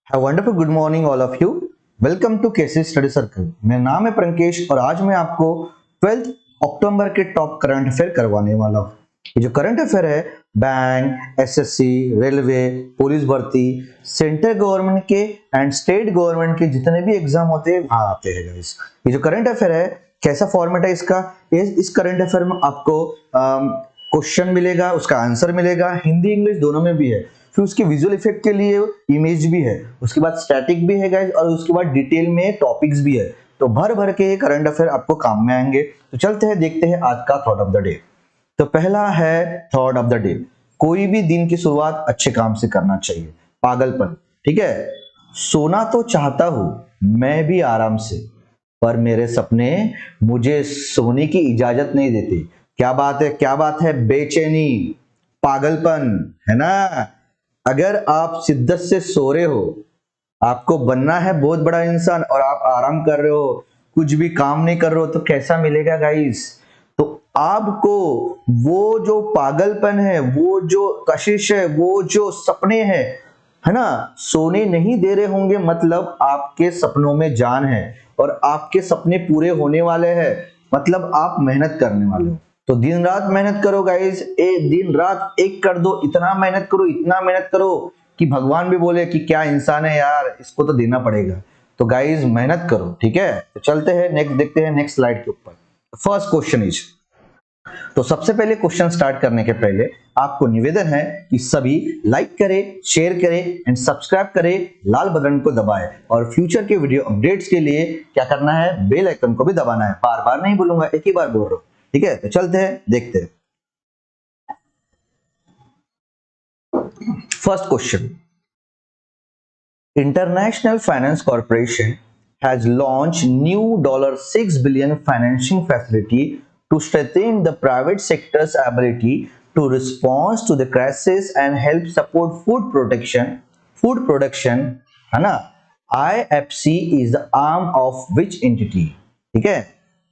Have wonderful good morning all of you. Welcome to KC study circle. मेरा नाम है प्रंकेश और आज मैं आपको 12 अक्टूबर के टॉप करंट अफेयर करवाने वाला हूँ। ये जो करंट अफेयर है बैंक, एसएससी, रेलवे, पुलिस भर्ती, सेंट्रल गवर्नमेंट के एंड स्टेट गवर्नमेंट के जितने भी एग्जाम होते हैं वहां आते हैं गाइस। ये जो करंट अफेयर है कैसा फॉर्मेट है इसका, इस करंट अफेयर में आपको क्वेश्चन मिलेगा, उसका आंसर मिलेगा, हिंदी इंग्लिश दोनों में भी है। फिर उसके विजुअल इफेक्ट के लिए इमेज भी है, उसके बाद स्टैटिक भी है गाइस और उसके बाद डिटेल में टॉपिक्स भी है। तो भर भर के ये करंट अफेयर आपको काम में आएंगे। तो चलते हैं देखते हैं आज का थॉट ऑफ द डे। तो पहला है थॉट ऑफ द डे, कोई भी दिन की शुरुआत अच्छे काम से करना चाहिए। पागलपन, ठीक है। सोना तो चाहता हूं मैं भी आराम से, पर मेरे सपने मुझे सोने की इजाजत नहीं देते। क्या बात है, क्या बात है, बेचैनी, पागलपन है ना। अगर आप शिद्दत से सो रहे हो, आपको बनना है बहुत बड़ा इंसान और आप आराम कर रहे हो, कुछ भी काम नहीं कर रहे हो, तो कैसा मिलेगा गाइस। तो आपको वो जो पागलपन है, वो जो कशिश है, वो जो सपने हैं, है ना, सोने नहीं दे रहे होंगे, मतलब आपके सपनों में जान है और आपके सपने पूरे होने वाले हैं, मतलब आप मेहनत करने वाले हो। तो दिन रात मेहनत करो गाइस, दिन रात एक कर दो, इतना मेहनत करो, इतना मेहनत करो कि भगवान भी बोले कि क्या इंसान है यार, इसको तो देना पड़ेगा। तो गाइस मेहनत करो, ठीक है। तो चलते हैं नेक्स्ट, देखते हैं नेक्स्ट स्लाइड के ऊपर। फर्स्ट क्वेश्चन इज, तो सबसे पहले क्वेश्चन स्टार्ट करने के पहले आपको निवेदन है कि सभी लाइक करें, शेयर करें एंड सब्सक्राइब करें, लाल बटन को दबाएं और फ्यूचर के वीडियो अपडेट्स के लिए क्या करना है, बेल आइकन को भी दबाना है। बार बार नहीं बोलूंगा, एक ही बार बोल रहा हूं, ठीक है। तो चलते हैं देखते हैं first question. International finance corporation has launched new $6 billion financing facility to strengthen the private sector's ability to respond to the crisis and help support food production, है ना। IFC is the arm of which entity, ठीक है।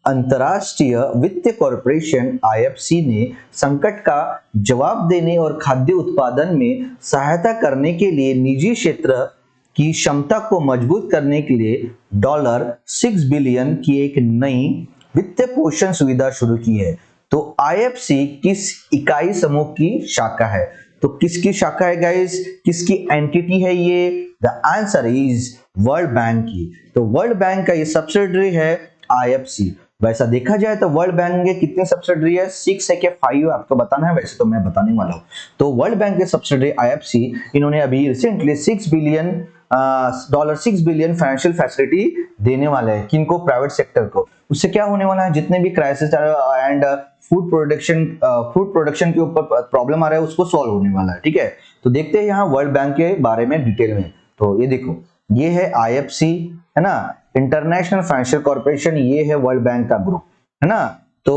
अंतरराष्ट्रीय वित्त corporation IFC ने संकट का जवाब देने और खाद्य उत्पादन में सहायता करने के लिए निजी क्षेत्र की क्षमता को मजबूत करने के लिए $6 बिलियन की एक नई वित्त पोषण सुविधा शुरू की है। तो IFC किस इकाई समूह की शाखा है? तो किसकी शाखा है गाइस, किसकी एंटिटी है ये? The answer is world bank की। तो वर्ल्ड बैंक का ये सब्सिडरी है IFC। वैसा देखा जाए तो वर्ल्ड बैंक के कितने सब्सिडरी है, 6 है क्या 5 आपको बताना है, वैसे तो मैं बताने वाला हूं। तो वर्ल्ड बैंक के सब्सिडरी IFC, इन्होंने अभी रिसेंटली $6 बिलियन फाइनेंशियल फैसिलिटी देने वाले हैं। किनको? प्राइवेट सेक्टर को। उससे क्या होने वाला है, जितने भी क्राइसिस एंड फूड प्रोडक्शन के ऊपर प्रॉब्लम आ रहा है उसको सॉल्व होने वाला है, ठीक है। तो देखते हैं यहाँ वर्ल्ड बैंक के बारे में डिटेल में। तो ये देखो, ये है IFC, है ना, इंटरनेशनल फाइनेंशियल कॉर्पोरेशन, ये है वर्ल्ड बैंक का ग्रुप, है ना। तो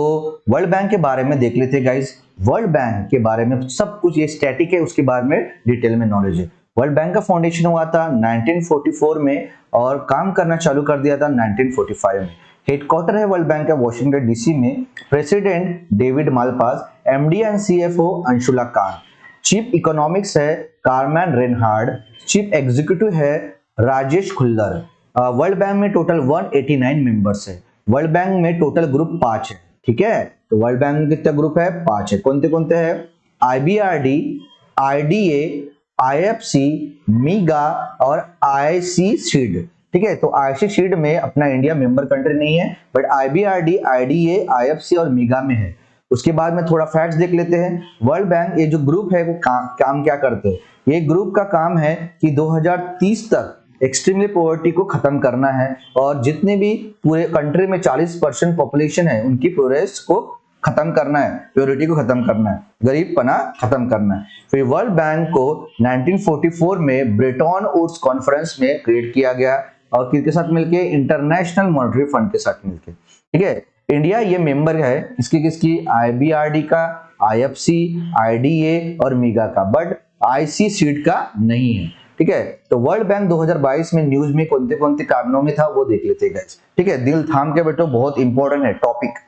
वर्ल्ड बैंक के बारे में देख लेते हैं गाइस। वर्ल्ड बैंक के बारे में सब कुछ, ये स्टैटिक है, उसके बारे में डिटेल में नॉलेज है। वर्ल्ड बैंक का फाउंडेशन हुआ था 1944 में और काम करना चालू कर दिया था 1945 में। हेडक्वार्टर है वर्ल्ड बैंक का वॉशिंगटन DC में। President David Malpass, MD and CFO Anshula Kant. Chief economics है कार्मैन रेनहार्ड। चीफ एग्जीक्यूटिव है राजेश खुल्लर। वर्ल्ड बैंक में टोटल 189 मेंबर्स है। वर्ल्ड बैंक में टोटल ग्रुप 5 है, ठीक है। तो वर्ल्ड बैंक में कितने ग्रुप है? 5 है। कौन कौन है? IBRD, IDA, IFC, मीगा और IC सीड, ठीक है। तो IC सीड में अपना इंडिया मेंबर कंट्री नहीं है, बट IBRD, IDA, IFC और मीगा में है। उसके बाद में थोड़ा फैक्ट्स देख लेते हैं। वर्ल्ड बैंक, ये जो ग्रुप है वो काम क्या करते हैं? ये ग्रुप का काम है कि 2030 तक एक्सट्रीमली पॉवर्टी को खत्म करना है और जितने भी पूरे कंट्री में 40% पॉपुलेशन है उनकी प्योरेस्ट को खत्म करना है, प्योरिटी को खत्म करना है, गरीबपना खत्म करना है। फिर वर्ल्ड बैंक को 1944 में ब्रेटन वुड्स कॉन्फ्रेंस में क्रिएट किया गया और किसके साथ मिलके? इंटरनेशनल मॉनेटरी फंड के साथ मिलके, ठीक है। इंडिया ये मेंबर है इसकी किसकी? IBRD का, IFC, IDA और मीगा का, बट IC सीड का नहीं है, ठीक है। तो वर्ल्ड बैंक 2022 में न्यूज में कौन से कारणों में था वो देख लेते हैं गाइस, ठीक है। दिल थाम के बैठो, बहुत इंपॉर्टेंट है टॉपिक।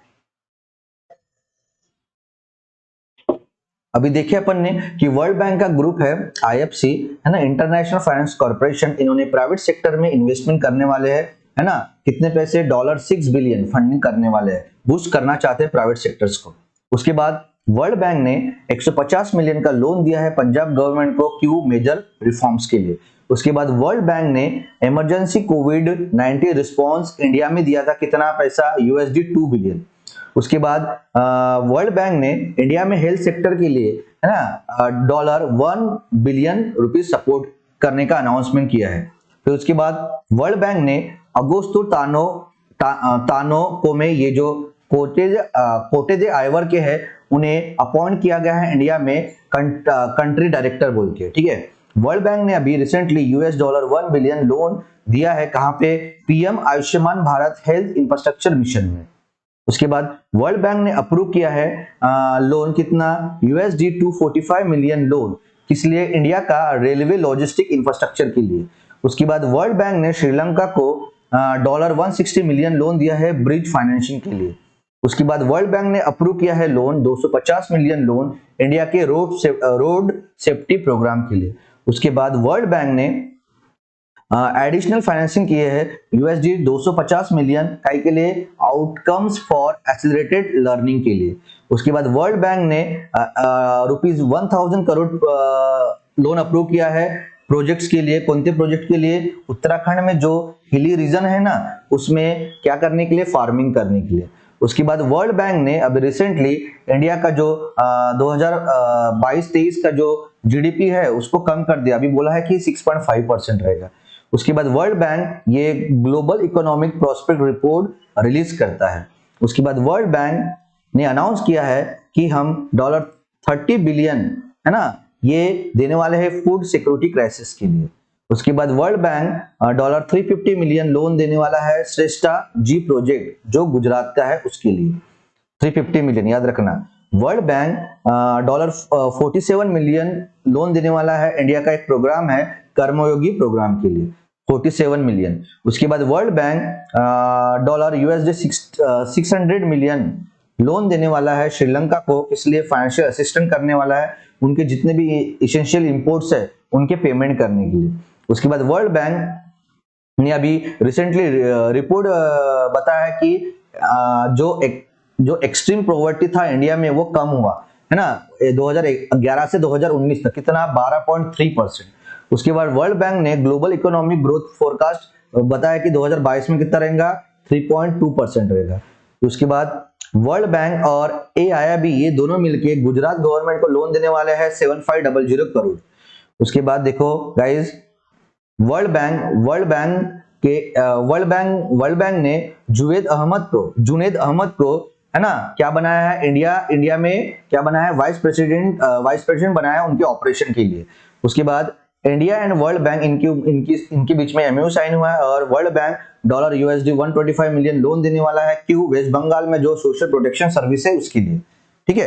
अभी देखिए अपन ने कि वर्ल्ड बैंक का ग्रुप है आईएफसी, है ना, इंटरनेशनल फाइनेंस कॉर्पोरेशन, इन्होंने प्राइवेट सेक्टर में इन्वेस्टमेंट करने वाले हैं, है ना, कितने पैसे, $6 बिलियन फंडिंग करने वाले हैं, बूस्ट करना चाहते हैं प्राइवेट सेक्टर्स को। उसके बाद वर्ल्ड बैंक ने 150 मिलियन का लोन दिया है पंजाब गवर्नमेंट को क्यू मेजर रिफॉर्म्स के लिए। उसके बाद वर्ल्ड बैंक ने इमरजेंसी कोविड-19 रिस्पॉन्स इंडिया में दिया था, कितना पैसा, $2 बिलियन। उसके बाद वर्ल्ड बैंक ने इंडिया में हेल्थ सेक्टर के लिए, है ना, $1 बिलियन सपोर्ट करने का अनाउंसमेंट किया है। फिर उसके बाद वर्ल्ड बैंक ने अगोस्तो तानो कोमे, ये जो कोटे दे आइवर के हैं, उन्हें अपॉइंट किया गया है इंडिया में कंट्री डायरेक्टर बोल के, ठीक है। वर्ल्ड बैंक ने अभी रिसेंटली $1 बिलियन लोन दिया है, कहां पे, PM Ayushman Bharat health infrastructure mission में। उसके बाद वर्ल्ड बैंक ने अप्रूव किया है लोन, कितना, $245 मिलियन लोन, किस लिए, इंडिया का रेलवे लॉजिस्टिक इंफ्रास्ट्रक्चर के लिए। उसके बाद वर्ल्ड बैंक ने श्रीलंका को $160 मिलियन लोन दिया है ब्रिज फाइनेंसिंग के लिए। उसके बाद वर्ल्ड बैंक ने अप्रूव किया है लोन 250 मिलियन लोन इंडिया के रोड सेफ्टी प्रोग्राम के लिए। उसके बाद वर्ल्ड बैंक ने एडिशनल फाइनेंसिंग किए हैं $250 मिलियन के लिए, आउटकम्स फॉर एक्सीलरेटेड लर्निंग के लिए। उसके बाद वर्ल्ड बैंक ने ₹1000 करोड़ लोन अप्रूव किया है प्रोजेक्ट्स के लिए। कौन से प्रोजेक्ट के लिए, उत्तराखंड में जो हिली रीजन है ना, उसमें क्या करने के लिए, फार्मिंग करने के लिए। उसके बाद वर्ल्ड बैंक ने अभी रिसेंटली इंडिया का जो 2022-23 का जो जीडीपी है उसको कम कर दिया, अभी बोला है कि 6.5% रहेगा। उसके बाद वर्ल्ड बैंक ये global economic prospect report release करता है। उसके बाद वर्ल्ड बैंक ने अनाउंस किया है कि हम $30 बिलियन, है ना, ये देने वाले हैं फूड सिक्योरिटी क्राइसिस के लिए। उसके बाद वर्ल्ड बैंक $350 मिलियन लोन देने वाला है श्रेष्ठा जी प्रोजेक्ट जो गुजरात का है उसके लिए, 350 मिलियन, याद रखना। वर्ल्ड बैंक $47 मिलियन लोन देने वाला है, इंडिया का एक प्रोग्राम है कर्मयोगी प्रोग्राम के लिए, 47 मिलियन। उसके बाद वर्ल्ड बैंक $600 मिलियन लोन देने वाला है श्रीलंका को, इसलिए फाइनेंशियल असिस्टेंट करने वाला है, उनके जितने भी एसेंशियल इंपोर्ट्स है उनके पेमेंट करने के लिए। उसके बाद वर्ल्ड बैंक ने अभी रिसेंटली रिपोर्ट बताया है कि जो एक्सट्रीम पॉवर्टी था इंडिया में वो कम हुआ, है ना, 2011 से 2019 तक, कितना, 12.3%। उसके बाद वर्ल्ड बैंक ने ग्लोबल इकोनॉमिक ग्रोथ फोरकास्ट बताया कि 2022 में कितना रहेगा, 3.2% रहेगा। उसके बाद वर्ल्ड बैंक और AIIB ये दोनों मिलके गुजरात गवर्नमेंट को लोन देने वाले हैं 7500 करोड़। उसके बाद देखो गाइस, वर्ल्ड बैंक ने जुनेद अहमद को, है ना, क्या बनाया है, इंडिया में क्या बनाया है, वाइस प्रेसिडेंट बनाया है उनके ऑपरेशन के लिए। उसके बाद इंडिया एंड वर्ल्ड बैंक इनके बीच में MOU साइन हुआ है और वर्ल्ड बैंक $125 मिलियन लोन देने वाला है क्यों, वेस्ट बंगाल में जो सोशल प्रोटेक्शन सर्विस है उसके लिए, ठीक है।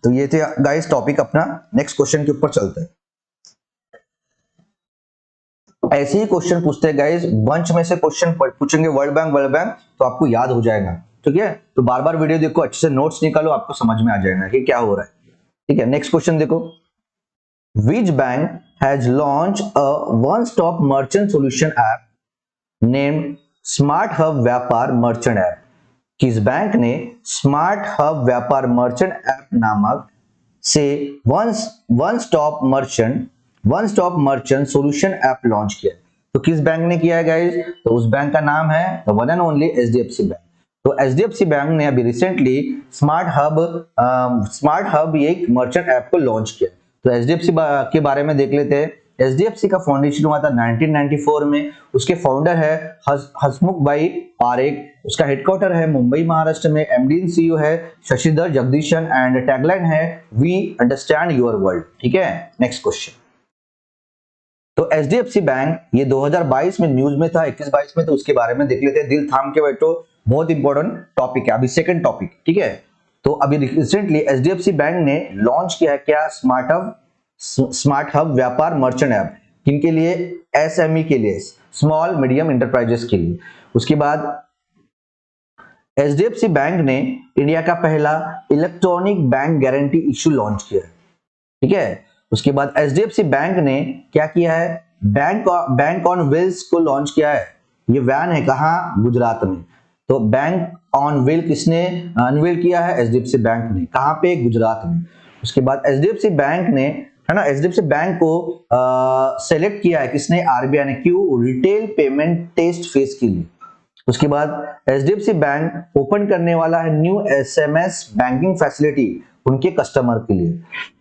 तो ये थे गाइस टॉपिक अपना। नेक्स्ट क्वेश्चन के ऊपर चलते हैं। ऐसे ही क्वेश्चन पूछते हैं गाइस, बंच में से क्वेश्चन पूछेंगे वर्ल्ड बैंक, तो आपको याद हो जाएगा, ठीक है। तो बार बार वीडियो देखो, अच्छे से नोट्स निकालो, आपको समझ में आ जाएगा कि क्या हो रहा है, ठीक है। नेक्स्ट क्वेश्चन देखो, which bank has launch a one stop merchant solution app named smart hub व्यापार मर्चेंट ऐप। किस बैंक ने स्मार्ट हब व्यापार मर्चेंट ऐप नामक से one stop merchant solution app launch किया? तो किस बैंक ने किया है गाइस? तो उस बैंक का नाम है the one and only HDFC bank. तो HDFC बैंक ने अभी रिसेंटली स्मार्ट हब ये मर्चेंट ऐप को लॉन्च किया। तो HDFC के बारे में देख लेते हैं। HDFC का फाउंडेशन हुआ था 1994 में। उसके फाउंडर है हसमुख भाई पारेख। उसका हेडक्वार्टर है मुंबई महाराष्ट्र में। MD एंड CEO है शशिधर जगदीशन एंड टैगलाइन है वी अंडरस्टैंड योर वर्ल्ड। ठीक है, नेक्स्ट क्वेश्चन। तो HDFC बैंक ये 2022 में न्यूज में था, 21-22 में, तो उसके बारे में देख लेते हैं। दिल थाम के बैठो, बहुत इंपॉर्टेंट टॉपिक है। अभी सेकंड टॉपिक, ठीक है। तो अभी रिसेंटली HDFC बैंक ने लॉन्च किया है क्या? स्मार्ट हब व्यापार मर्चेंट ऐप। किनके लिए? SME के लिए, स्मॉल मीडियम इंटरप्राइजेस के लिए। उसके बाद HDFC बैंक ने इंडिया का पहला electronic bank guarantee issue launch किया है। ठीक है। उसके बाद एचडीएफसी बैंक ने क्या किया है, बैंक ऑन व्हील्स को लॉन्च किया है। ये वैन है कहाँ, गुजरात में। तो बैंक ऑन व्हील किसने अनवील किया है, एचडीएफसी बैंक ने। कहाँ पे, गुजरात में। उसके बाद एचडीएफसी बैंक ने, है ना, एचडीएफसी बैंक को सेलेक्ट किया है किसने, आरबीआई ने। क्यों, रिटेल पेमेंट टेस्ट फेज के लिए। उसके बाद एचडीएफसी बैंक ओपन करने वाला है न्यू एसएमएस बैंकिंग फैसिलिटी उनके कस्टमर के लिए।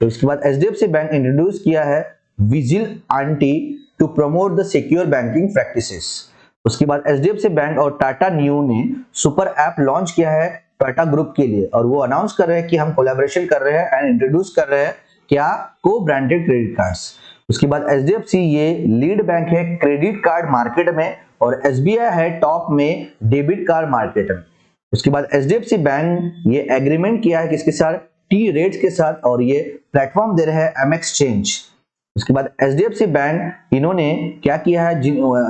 तो इसके बाद एचडीएफसी बैंक इंट्रोड्यूस किया है vigil aunty to promote the secure banking practices. उसके बाद एचडीएफसी बैंक और टाटा न्यू ने सुपर ऐप लॉन्च किया है टाटा ग्रुप के लिए, और वो अनाउंस कर रहे हैं कि हम कोलैबोरेशन कर रहे हैं एंड इंट्रोड्यूस कर रहे हैं क्या, को ब्रांडेड क्रेडिट कार्ड्स। उसके बाद एचडीएफसी ये लीड बैंक है क्रेडिट कार्ड मार्केट में, और एसबीआई है टॉप में डेबिट कार्ड मार्केट में। उसके बाद एचडीएफसी बैंक ये एग्रीमेंट किया है किसके साथ, टी रेट्स के साथ, और ये प्लेटफॉर्म दे रहे हैं एमएक्स चेंज। उसके बाद एचडीएफसी बैंक इन्होंने क्या किया है,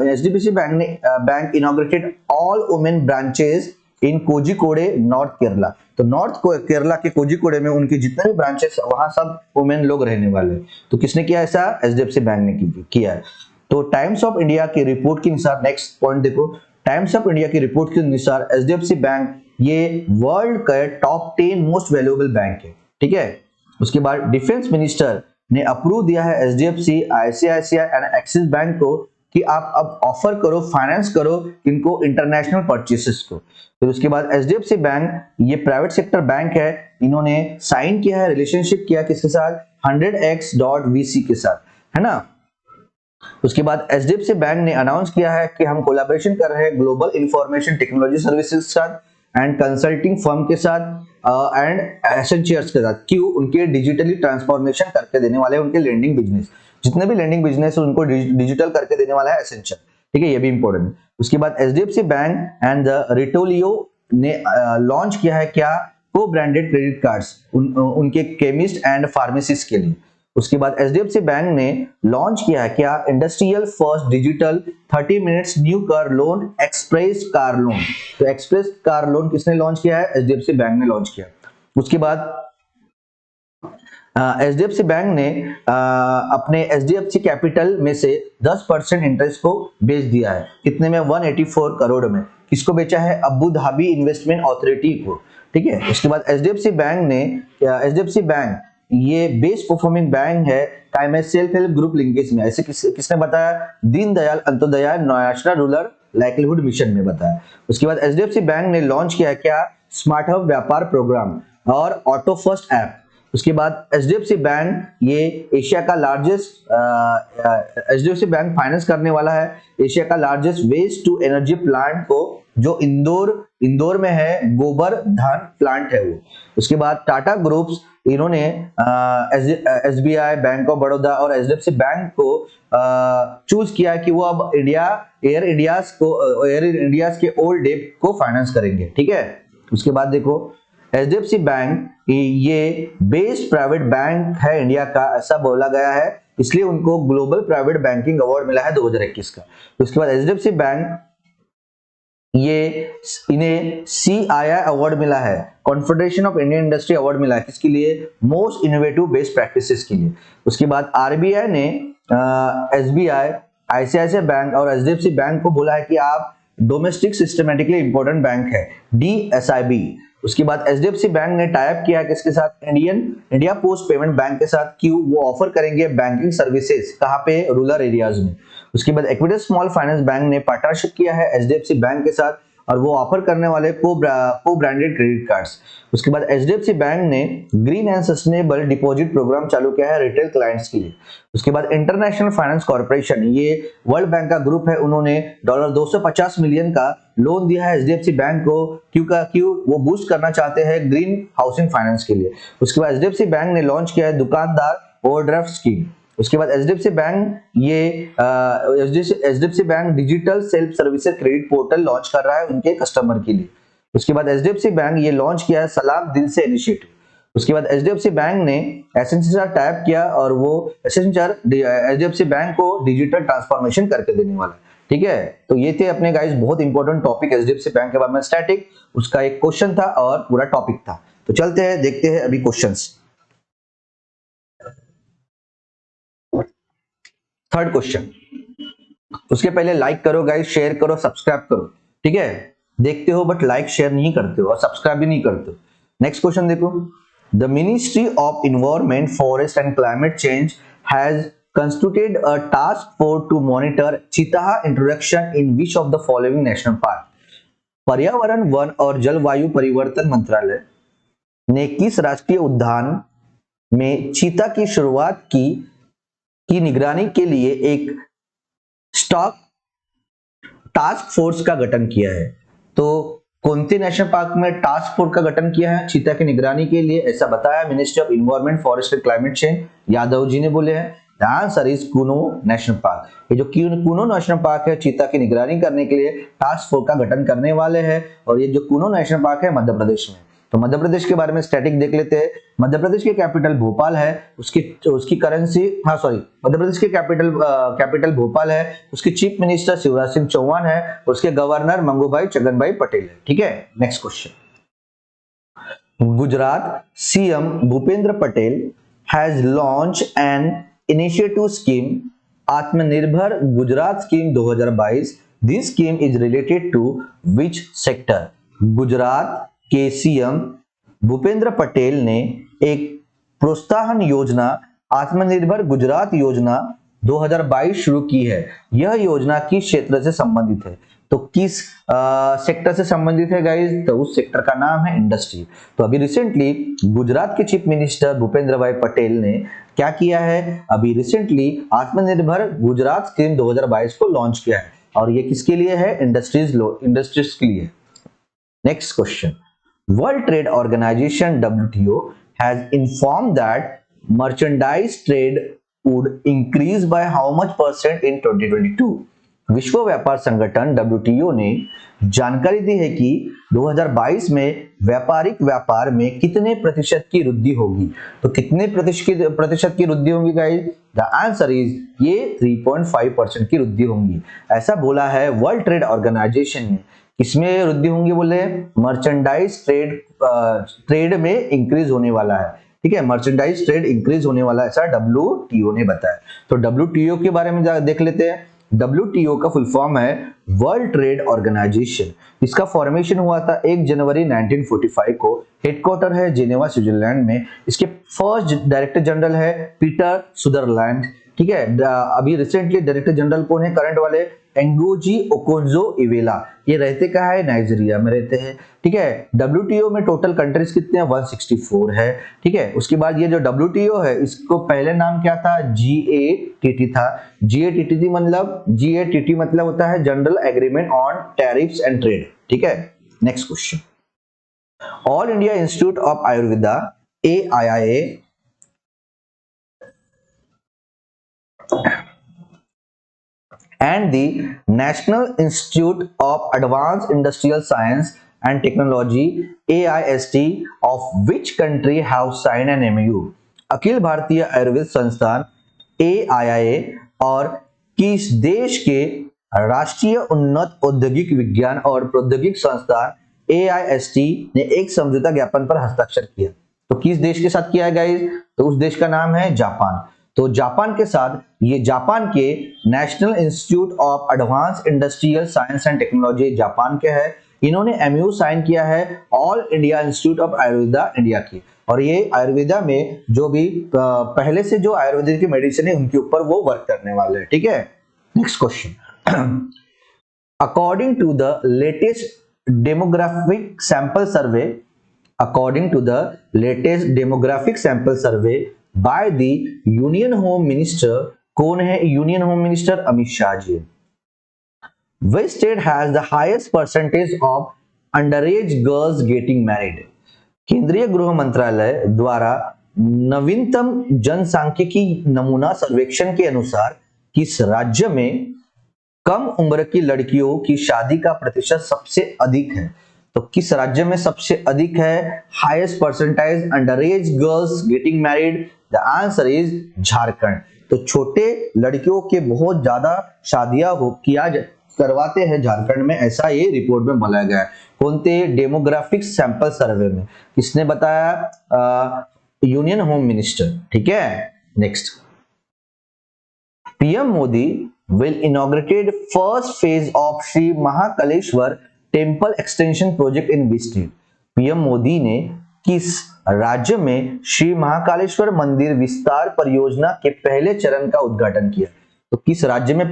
HDFC bank inaugurated all women branches in Kozhikode north Kerala. तो नॉर्थ केरला के कोझिकोडे में उनके जितने भी ब्रांचेस वहां सब वुमेन लोग रहने वाले। तो किसने किया ऐसा, एचडीएफसी बैंक ने किया है। तो टाइम्स ऑफ इंडिया की रिपोर्ट के अनुसार, नेक्स्ट पॉइंट देखो, टाइम्स ऑफ इंडिया की रिपोर्ट के अनुसार एचडीएफसी बैंक ये वर्ल्ड का टॉप 10 मोस्ट वैल्यूएबल बैंक है, ठीक है। उसके बाद डिफेंस मिनिस्टर ने अप्रूव दिया है HDFC, ICICI and axis bank को कि आप अब ऑफर करो, फाइनेंस करो इनको इंटरनेशनल परचेसेस को। फिर उसके बाद एचडीएफसी बैंक ये प्राइवेट सेक्टर बैंक है, इन्होंने साइन किया है, रिलेशनशिप किया किसके साथ, 100x.vc के साथ, है ना। उसके बाद एचडीएफसी बैंक ने अनाउंस किया है कि हम कोलैबोरेशन कर रहे हैं ग्लोबल इंफॉर्मेशन टेक्नोलॉजी सर्विसेज के साथ एंड कंसल्टिंग फर्म के साथ एंड एसेंशियर्स के साथ। क्यों, उनके डिजिटली ट्रांसफॉर्मेशन करके देने वाले हैं उनके लेंडिंग बिजनेस, जितने भी लेंडिंग बिजनेस है उनको डिजिटल करके देने वाला है एसेंशियर, ठीक है, ये भी इंपॉर्टेंट है। उसके बाद एचडीएफसी बैंक एंड द रिटोलियो ने लॉन्च किया है क्या, को ब्रांडेड क्रेडिट कार्ड्स उनके केमिस्ट एंड फार्मेसिस्ट के लिए। उसके बाद एचडीएफसी बैंक ने लॉन्च किया है क्या, industrial first digital 30 minutes new car loan, express car loan. तो एक्सप्रेस कार लोन किसने लॉन्च किया है, एचडीएफसी बैंक ने लॉन्च किया। उसके बाद एचडीएफसी बैंक ने अपने एचडीएफसी कैपिटल में से 10% इंटरेस्ट को बेच दिया है, कितने में, 184 करोड़ में। किसको बेचा है, अबू धाबी इन्वेस्टमेंट अथॉरिटी को, ठीक है। उसके बाद एचडीएफसी बैंक ये बेस्ट परफॉर्मिंग बैंक है time self help group linkage में। ऐसे किसने बताया, Deendayal Antyodaya national rural livelihood mission में बताया। उसके बाद एचडीएफसी बैंक ने लॉन्च किया क्या, स्मार्ट हब व्यापार प्रोग्राम और ऑटो फर्स्ट ऐप। उसके बाद एचडीएफसी बैंक ये एशिया का लार्जेस्ट एचडीएफसी बैंक फाइनेंस करने वाला है एशिया का largest waste to energy plant को, जो इंदौर में है, गोबर धान प्लांट है वो। उसके बाद टाटा ग्रुप्स इन्होंने एसबीआई, बैंक ऑफ बड़ौदा और एचडीएफसी बैंक को चूज किया कि वो अब एयर इंडियाज के ओल्ड डेट को फाइनेंस करेंगे, ठीक है। उसके बाद देखो एचडीएफसी बैंक ये बेस्ट प्राइवेट बैंक है इंडिया का, ऐसा बोला गया है, इसलिए उनको ग्लोबल प्राइवेट बैंकिंग अवार्ड मिला है 2021 का। उसके बाद एचडीएफसी बैंक ये इन्हें CII अवार्ड मिला है, confederation of Indian industry award मिला है, किसके लिए, मोस्ट इनोवेटिव बेस्ट प्रैक्टिसेस के लिए। उसके बाद आरबीआई ने एसबीआई, आईसीआईसीआई बैंक और एचडीएफसी बैंक को बोला है कि आप डोमेस्टिक सिस्टमेटिकली इंपॉर्टेंट बैंक है, DSIB। उसके बाद एचडीएफसी बैंक ने टाई अप किया है किसके साथ, इंडिया पोस्ट पेमेंट बैंक के साथ। क्यों, वो ऑफर करेंगे बैंकिंग सर्विसेज कहाँ पे, रूरल एरियाज में। उसके बाद इक्विटी स्मॉल फाइनेंस बैंक ने पार्टनरशिप किया है एचडीएफसी बैंक के साथ, और वो ऑफर करने वाले को ब्रांडेड क्रेडिट कार्ड्स। उसके बाद एचडीएफसी बैंक ने green and sustainable deposit program चालू किया है रिटेल क्लाइंट्स के लिए। उसके बाद इंटरनेशनल फाइनेंस कॉर्पोरेशन, ये वर्ल्ड बैंक का ग्रुप है, उन्होंने $250 मिलियन का लोन दिया है एचडीएफसी बैंक को। क्यों, वो बूस्ट करना चाहते हैं ग्रीन हाउसिंग फाइनेंस के लिए। उसके बाद एचडीएफसी बैंक ने लॉन्च किया है दुकानदार ओवरड्राफ्ट स्कीम। उसके बाद एचडीएफसी बैंक ये HDFC bank digital self services credit portal launch कर रहा है उनके कस्टमर के लिए। उसके बाद एचडीएफसी बैंक ये लॉन्च किया है सलाम दिल से इनिशिएटिव। उसके बाद एचडीएफसी बैंक ने एसेंशियर टैप किया, और वो एसेंशियर एचडीएफसी बैंक को डिजिटल ट्रांसफॉर्मेशन करके देने वाला है, ठीक है। तो ये थे अपने गाइस बहुत इंपॉर्टेंट टॉपिक एचडीएफसी बैंक के बारे में, स्टैटिक उसका एक क्वेश्चन था और पूरा टॉपिक था। तो चलते हैं देखते हैं अभी क्वेश्चंस। थर्ड क्वेश्चन, उसके पहले लाइक करो गाइस, शेयर करो, सब्सक्राइब करो, ठीक है। देखते हो बट लाइक शेयर नहीं करते हो और सब्सक्राइब भी नहीं करते हो। नेक्स्ट क्वेश्चन देखो, the ministry of environment forest and climate change has constituted a task force to monitor cheetah introduction in which of the following national park? पर्यावरण, वन और जलवायु परिवर्तन मंत्रालय ने किस राष्ट्रीय उद्यान में चीता की शुरुआत की निगरानी के लिए एक स्टॉक टास्क फोर्स का गठन किया है? तो कौन से नेशनल पार्क में टास्क फोर्स का गठन किया है चीता की निगरानी के लिए, ऐसा बताया ministry of environment forest and climate change, Yadav ji ने बोले हैं। The answer is Kuno National Park. ये जो कूनो नेशनल पार्क है चीता की निगरानी करने के लिए टास्क फोर्स का गठन करने वाले हैं, और ये जो कूनो नेशनल पार्क है मध्य प्रदेश में। तो मध्य प्रदेश के बारे में स्टैटिक देख लेते हैं। मध्य प्रदेश की कैपिटल भोपाल है, उसकी करेंसी, हाँ सॉरी, मध्य प्रदेश की कैपिटल भोपाल है, उसकी चीफ मिनिस्टर शिवराज सिंह चौहान है, उसके गवर्नर मंगूभाई छगनभाई पटेल है, ठीक है। Next question, Gujarat CM Bhupendra Patel has launch an initiative scheme Atmanirbhar Gujarat scheme 2022। This scheme is related to which sector? Gujarat के सीएम भूपेंद्र पटेल ने एक प्रोत्साहन योजना आत्मनिर्भर गुजरात योजना 2022 शुरू की है। यह योजना किस क्षेत्र से संबंधित है? तो किस सेक्टर से संबंधित है गाइस? तो उस सेक्टर का नाम है इंडस्ट्री। तो अभी रिसेंटली गुजरात के चीफ मिनिस्टर भूपेंद्र भाई पटेल ने क्या किया है? अभी रिसेंटली आत्मनिर्भर गुजरात स्कीम 2022 को लॉन्च किया है, और ये किसके लिए है? इंडस्ट्रीज के लिए। Next question, World Trade Organization WTO has informed that merchandise trade would increase by how much % in 2022? विश्व व्यापार संगठन WTO ने जानकारी दी है कि 2022 में व्यापारिक व्यापार में कितने प्रतिशत की वृद्धि होगी। तो कितने प्रतिशत की वृद्धि होगी गाइस? द आंसर इज ये 3.5% की वृद्धि होगी, ऐसा बोला है वर्ल्ड ट्रेड ऑर्गेनाइजेशन ने। इसमें वृद्धि होंगी बोले, मर्चेंडाइज ट्रेड में इंक्रीज होने वाला है, ठीक है। मर्चेंडाइज ट्रेड इंक्रीज होने वाला है, ऐसा WTO ने बताया। तो WTO के बारे में देख लेते हैं। WTO का फुल फॉर्म है वर्ल्ड ट्रेड ऑर्गेनाइजेशन। इसका फॉर्मेशन हुआ था 1 जनवरी 1945 को। हेडक्वार्टर है जेनेवा स्विट्जरलैंड में। इसके फर्स्ट डायरेक्टर जनरल है पीटर सुदरलैंड, ठीक है। अभी रिसेंटली डायरेक्टर जनरल कौन है करंट वाले? एंगोजी ओकोंजो इवेला। ये रहते कहाँ है? नाइजीरिया में रहते हैं, ठीक है। WTO में टोटल कंट्रीज कितने हैं? 164 है, ठीक है। उसके बाद ये जो WTO है इसको पहले नाम क्या था? GATT था। GATT मतलब होता है general agreement on tariffs and trade, ठीक है। Next question, all India institute of Ayurveda AIIA and the National Institute of Advanced Industrial Science and Technology AIST of which country have signed an MOU? Akhil Bharatiya Ayurveda संस्थान AIIA और किस देश के राष्ट्रीय उन्नत औद्योगिक विज्ञान और प्रौद्योगिक संस्थान AIST ने एक समझौता ज्ञापन पर हस्ताक्षर किया? तो किस देश के साथ किया है गाइस? तो उस देश का नाम है जापान। तो जापान के साथ, ये जापान के national institute of advance industrial science and technology Japan के है, इन्होंने MOU साइन किया है all India institute of Ayurveda India की। और ये आयुर्वेदा में जो भी पहले से जो आयुर्वेदिक की मेडिसिन है उनके ऊपर वो वर्क करने वाले हैं, ठीक है। Next question, according to the latest demographic sample survey, according to the latest demographic sample survey by the Union Home Minister, कौन है union home minister? Amit Shah ji. Which state has the highest percentage of underage girls getting married? केंद्रीय गृह मंत्रालय द्वारा नवीनतम जनसांख्यिकी नमूना सर्वेक्षण के अनुसार किस राज्य में कम उम्र की लड़कियों की शादी का प्रतिशत सबसे अधिक है? तो किस राज्य में सबसे अधिक है highest परसेंटाइज under as girls getting married? The answer is Jharkhand. तो छोटे लड़कियों के बहुत ज्यादा शादियां करवाते हैं झारखंड में, ऐसा ये रिपोर्ट में बोला गया है। कौन थे? डेमोग्राफिक सैंपल सर्वे में। किसने बताया? यूनियन होम मिनिस्टर, ठीक है। Next, PM Modi will inaugurate first phase of Sri Mahakaleshwar Temple Extension Project in which state? PM Modi ने किस राज्य में श्री महाकालेश्वर मंदिर विस्तार परियोजना के पहले चरण का उद्घाटन किया? तो किस राज्य में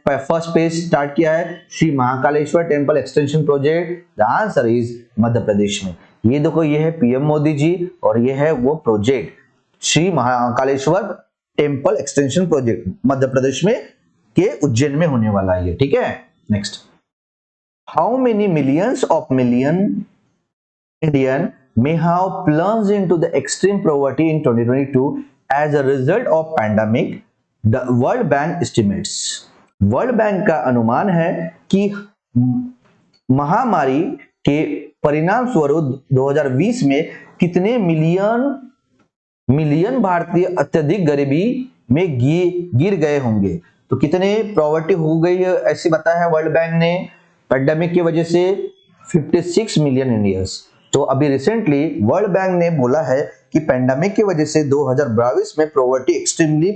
फर्स्ट फेज स्टार्ट किया है Shri Mahakaleshwar temple extension project? The answer is Madhya Pradesh में। ये देखो, ये है पीएम मोदी जी और ये है वो project Shri Mahakaleshwar temple extension project, Madhya Pradesh में के उज्जैन में होने वाला है ये, ठीक है। Next, how many millions of Indian may have plunged into the extreme poverty in 2022 as a result of pandemic, the World Bank estimates. World Bank का अनुमान है कि महामारी के परिणाम स्वरूप 2020 में कितने मिलियन भारतीय अत्यधिक गरीबी में गिर गए होंगे। तो कितने पॉवर्टी हो गई है ऐसे बताया है वर्ल्ड बैंक ने पैंडेमिक की वजह से 56 मिलियन इंडियंस। तो अभी रिसेंटली वर्ल्ड बैंक ने बोला है कि पैंडेमिक की वजह से 2022 में पॉवर्टी एक्सट्रीमली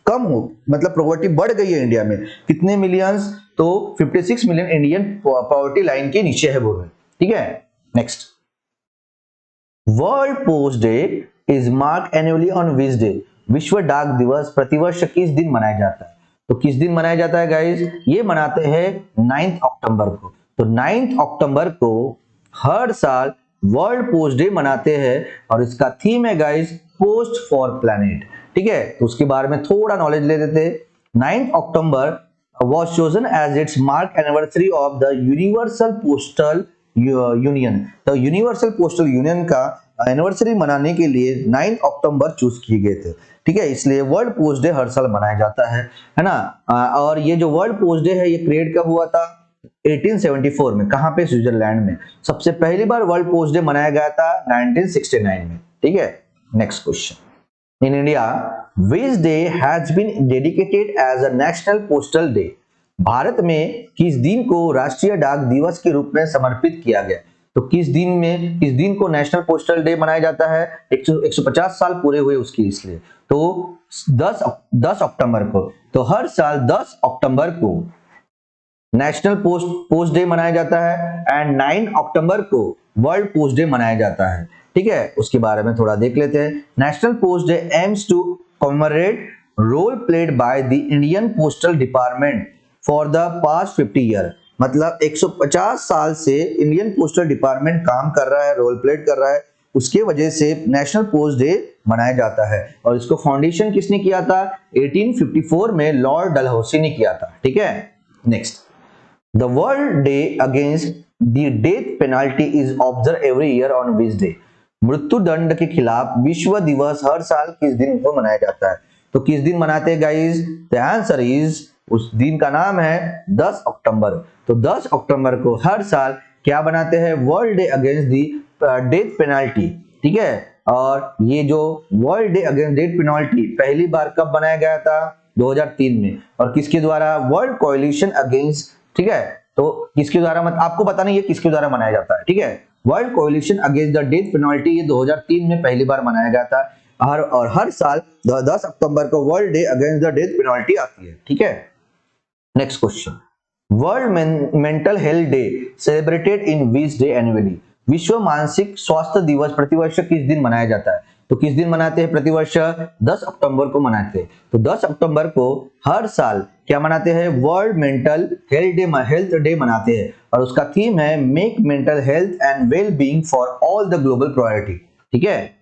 कम हो, मतलब पॉवर्टी बढ़ गई है इंडिया में। कितने मिलियंस? तो 56 मिलियन इंडियन पॉवर्टी लाइन के नीचे है वो, ठीक है। Next, world post day is mark annually on which day? विश्व डाक दिवस प्रतिवर्ष किस दिन मनाया जाता है? तो किस दिन मनाया जाता है गाइस? ये मनाते हैं 9 अक्टूबर को। तो 9 अक्टूबर को हर साल वर्ल्ड पोस्ट डे मनाते हैं और इसका थीम है गाइस पोस्ट फॉर प्लैनेट, ठीक है। तो उसके बारे में थोड़ा नॉलेज ले लेते हैं। 9 अक्टूबर was chosen as its mark anniversary of the Universal Postal Union। तो यूनिवर्सल पोस्टल यूनियन का एनिवर्सरी मनाने के लिए 9 अक्टूबर चूज किए गए थे, ठीक है। इसलिए वर्ल्ड पोस्ट डे हर साल मनाया जाता है ना। और ये जो वर्ल्ड पोस्ट डे है ये क्रिएट कब हुआ था? 1874 में। कहां पे? स्विट्जरलैंड में। सबसे पहली बार वर्ल्ड पोस्ट डे मनाया गया था 1969 में, ठीक है। Next question, in India, which day has been dedicated as a national postal day? Bharat में किस दिन को राष्ट्रीय डाक दिवस के रूप में समर्पित किया गया? तो किस दिन को नेशनल पोस्टल डे मनाया जाता है? 150 साल पूरे हुए उसके, इसलिए तो 10 अक्टूबर को। तो हर साल 10 अक्टूबर को नेशनल पोस्ट डे मनाया जाता है एंड 9 अक्टूबर को वर्ल्ड पोस्ट डे मनाया जाता है, ठीक है। उसके बारे में थोड़ा देख लेते हैं। National post day aims to commemorate role played by the Indian postal department for the past 50 year. मतलब 150 साल से इंडियन पोस्टल डिपार्टमेंट काम कर रहा है, रोल प्लेड कर रहा है, उसके वजह से नेशनल पोस्ट डे मनाया जाता है। और इसको फाउंडेशन किसने किया था? 1854 में लॉर्ड डलहौसी ने किया था, ठीक है। Next, the world day against the death penalty is observe every year on which day? मृत्यु दंड के खिलाफ विश्व दिवस हर साल किस दिन को मनाया जाता है? तो किस दिन मनाते हैं गाइस? द आंसर इज, उस दिन का नाम है 10 अक्टूबर। तो 10 अक्टूबर को हर साल क्या बनाते हैं? World day against the death penalty, ठीक है। और ये जो world day against death penalty पहली बार कब बनाया गया था? 2003 में। और किसके द्वारा? वर्ल्ड कोएलिशन अगेंस्ट, ठीक है। तो किसके द्वारा, आपको पता नहीं है किसके द्वारा मनाया जाता है, ठीक है। World coalition against the death penalty ये 2003 में पहली बार मनाया गया था। और हर साल 10 अक्टूबर को world day against the death penalty आती है, ठीक है। Next question, world mental health day celebrated in which day annually? विश्व मानसिक स्वास्थ्य दिवस प्रतिवर्ष किस दिन मनाया जाता है? तो किस दिन मनाते हैं प्रतिवर्ष? 10 अक्टूबर को मनाते हैं। तो 10 अक्टूबर को हर साल क्या मनाते हैं? वर्ल्ड मेंटल हेल्थ डे मनाते हैं और उसका थीम है make mental health and well being for all the global priority, ठीक है।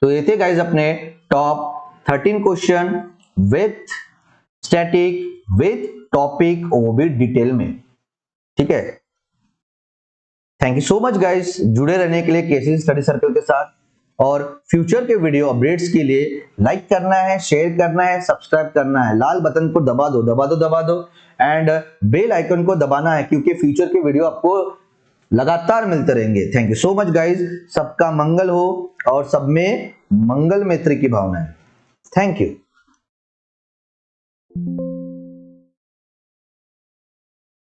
तो ये थे गाइस अपने top 13 question with static with topic वो भी डिटेल में, ठीक है। Thank you so much guys जुड़े रहने के लिए केसी स्टडी सर्कल के साथ। और फ्यूचर के वीडियो अपडेट्स के लिए लाइक करना है, शेयर करना है, सब्सक्राइब करना है, लाल बटन को दबा दो एंड बेल आइकन को दबाना है क्योंकि फ्यूचर के वीडियो आपको लगातार मिलते रहेंगे। Thank you so much guys, सबका मंगल हो और सब में मंगल मैत्री की भावना है। Thank you.